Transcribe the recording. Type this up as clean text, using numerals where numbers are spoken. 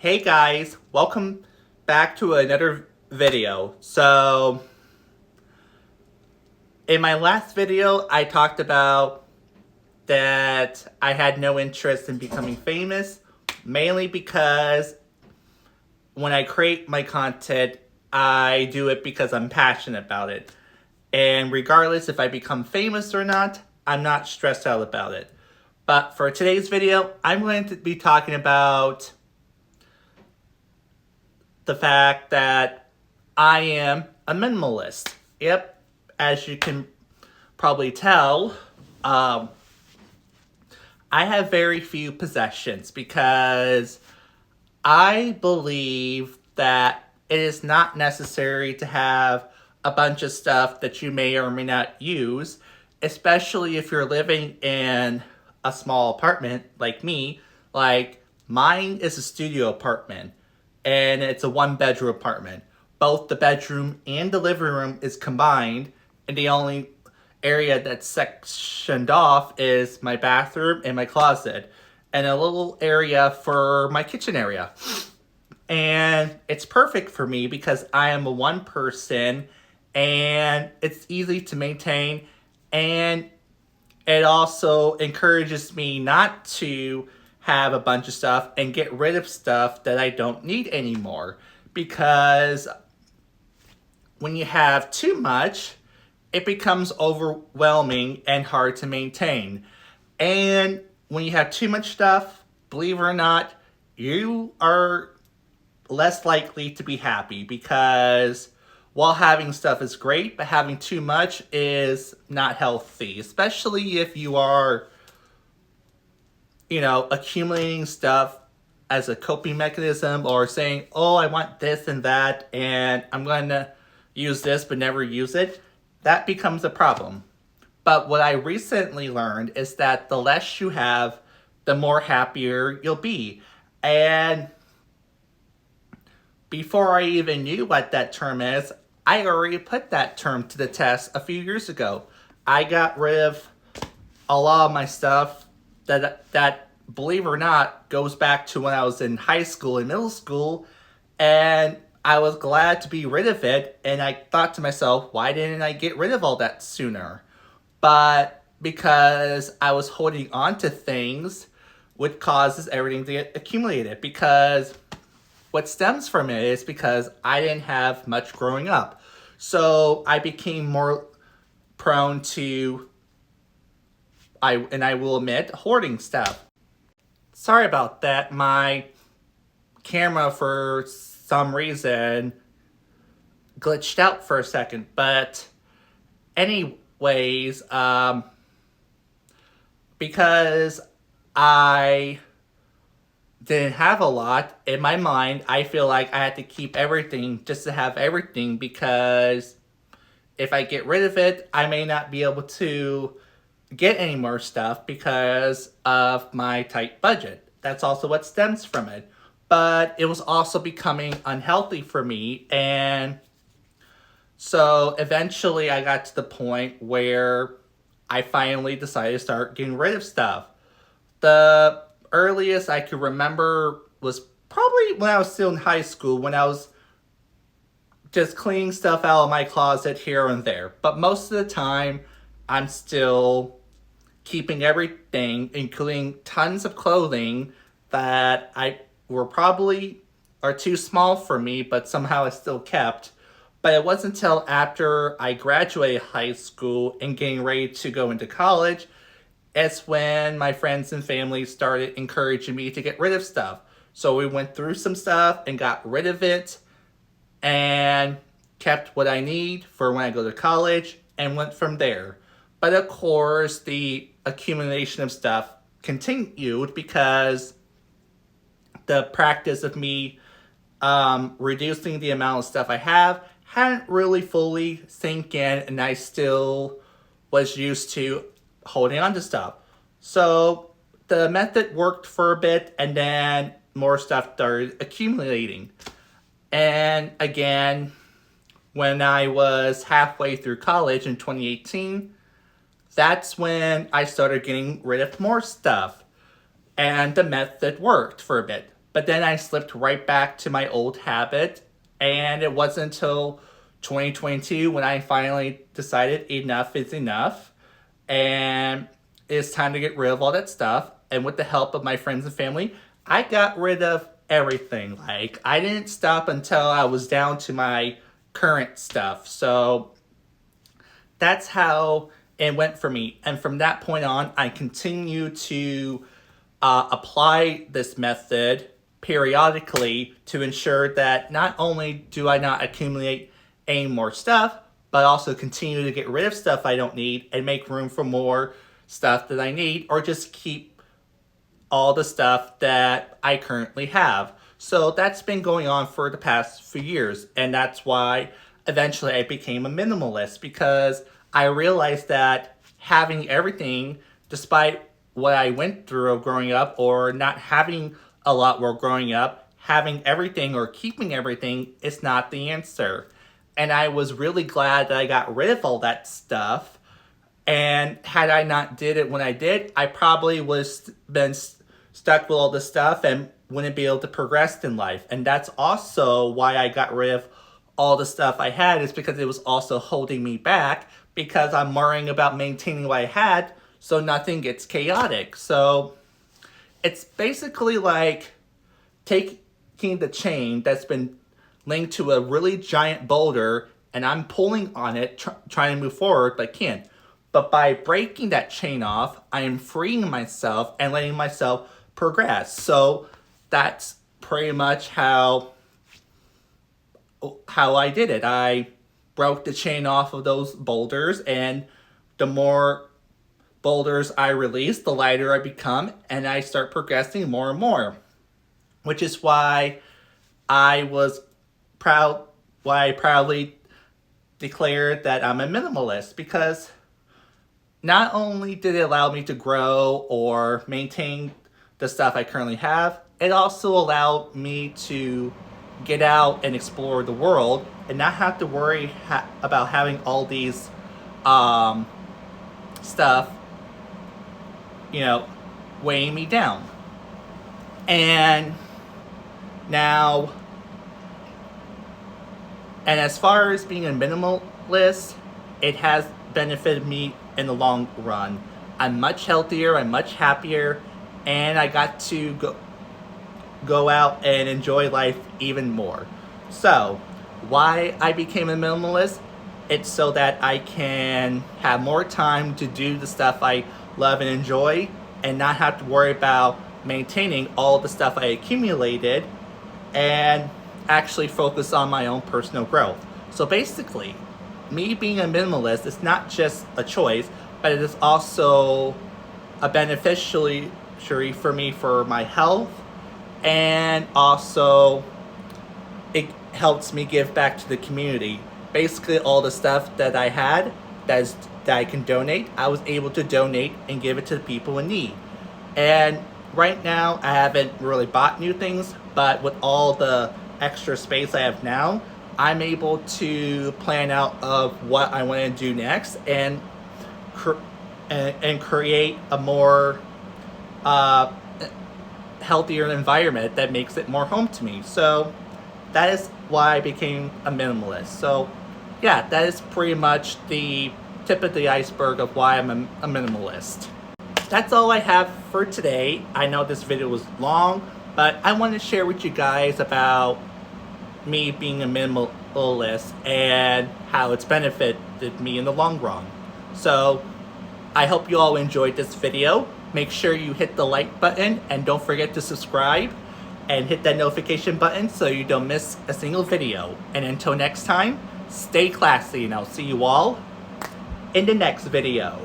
Hey guys, welcome back to another video. So, in my last video, I talked about that I had no interest in becoming famous, mainly because when I create my content, I do it because I'm passionate about it. And regardless if I become famous or not, I'm not stressed out about it. But for today's video, I'm going to be talking about the fact that I am a minimalist. Yep, as you can probably tell, I have very few possessions because I believe that it is not necessary to have a bunch of stuff that you may or may not use, especially if you're living in a small apartment like me. Like, mine is a studio apartment, and it's a one-bedroom apartment. Both the bedroom and the living room is combined, and the only area that's sectioned off is my bathroom and my closet, and a little area for my kitchen area. And it's perfect for me because I am a one person, and it's easy to maintain, and it also encourages me not to have a bunch of stuff and get rid of stuff that I don't need anymore. Because when you have too much, it becomes overwhelming and hard to maintain. And when you have too much stuff, believe it or not, you are less likely to be happy, because while having stuff is great, but having too much is not healthy, especially if you are, accumulating stuff as a coping mechanism, or saying, oh, I want this and that, and I'm going to use this but never use it. That becomes a problem. But what I recently learned is that the less you have, the more happier you'll be. And before I even knew what that term is, I already put that term to the test a few years ago. I got rid of a lot of my stuff that believe it or not, goes back to when I was in high school and middle school, and I was glad to be rid of it, and I thought to myself, why didn't I get rid of all that sooner? But because I was holding on to things, which causes everything to get accumulated. Because what stems from it is because I didn't have much growing up. So I became more prone to, I will admit, hoarding stuff. Sorry about that. My camera, for some reason, glitched out for a second. But anyways, because I didn't have a lot, in my mind, I feel like I had to keep everything just to have everything, because if I get rid of it, I may not be able to get any more stuff because of my tight budget. That's also what stems from it. But it was also becoming unhealthy for me, and so eventually I got to the point where I finally decided to start getting rid of stuff. The earliest I could remember was probably when I was still in high school, when I was just cleaning stuff out of my closet here and there. But most of the time, I'm still keeping everything, including tons of clothing that are too small for me, but somehow I still kept. But it wasn't until after I graduated high school and getting ready to go into college, it's when my friends and family started encouraging me to get rid of stuff. So we went through some stuff and got rid of it, and kept what I need for when I go to college, and went from there. But of course, the accumulation of stuff continued because the practice of me reducing the amount of stuff I have hadn't really fully sink in, and I still was used to holding on to stuff. So the method worked for a bit, and then more stuff started accumulating. And again, when I was halfway through college in 2018, that's when I started getting rid of more stuff. And the method worked for a bit. But then I slipped right back to my old habit, and it wasn't until 2022 when I finally decided enough is enough, and it's time to get rid of all that stuff. And with the help of my friends and family, I got rid of everything. Like, I didn't stop until I was down to my current stuff. So that's how it went for me. And from that point on, I continue to apply this method periodically to ensure that not only do I not accumulate any more stuff, but also continue to get rid of stuff I don't need and make room for more stuff that I need, or just keep all the stuff that I currently have. So that's been going on for the past few years, and that's why eventually I became a minimalist, because I realized that having everything, despite what I went through growing up, or not having a lot while growing up, having everything or keeping everything is not the answer. And I was really glad that I got rid of all that stuff. And had I not did it when I did, I probably would have been stuck with all this stuff and wouldn't be able to progress in life. And that's also why I got rid of all the stuff I had, is because it was also holding me back, because I'm worrying about maintaining what I had so nothing gets chaotic. So it's basically like taking the chain that's been linked to a really giant boulder, and I'm pulling on it, trying to move forward, but can't. But by breaking that chain off, I am freeing myself and letting myself progress. So that's pretty much how I did it. I broke the chain off of those boulders, and the more boulders I release, the lighter I become, and I start progressing more and more. Which is why I proudly declared that I'm a minimalist, because not only did it allow me to grow or maintain the stuff I currently have, it also allowed me to get out and explore the world and not have to worry about having all these stuff, weighing me down. And now, and as far as being a minimalist, it has benefited me in the long run. I'm much healthier, I'm much happier, and I got to go out and enjoy life even more. So, why I became a minimalist? It's so that I can have more time to do the stuff I love and enjoy, and not have to worry about maintaining all the stuff I accumulated, and actually focus on my own personal growth. So basically, me being a minimalist is not just a choice, but it is also a beneficiary for me for my health, and also it helps me give back to the community. Basically, all the stuff that I had that I can donate, I was able to donate and give it to the people in need. And right now, I haven't really bought new things, but with all the extra space I have now, I'm able to plan out of what I want to do next, and create a more healthier environment that makes it more home to me. So that is why I became a minimalist. So yeah, that is pretty much the tip of the iceberg of why I'm a minimalist. That's all I have for today. I know this video was long, but I want to share with you guys about me being a minimalist and how it's benefited me in the long run. So I hope you all enjoyed this video. Make sure you hit the like button, and don't forget to subscribe and hit that notification button so you don't miss a single video. And until next time, stay classy, and I'll see you all in the next video.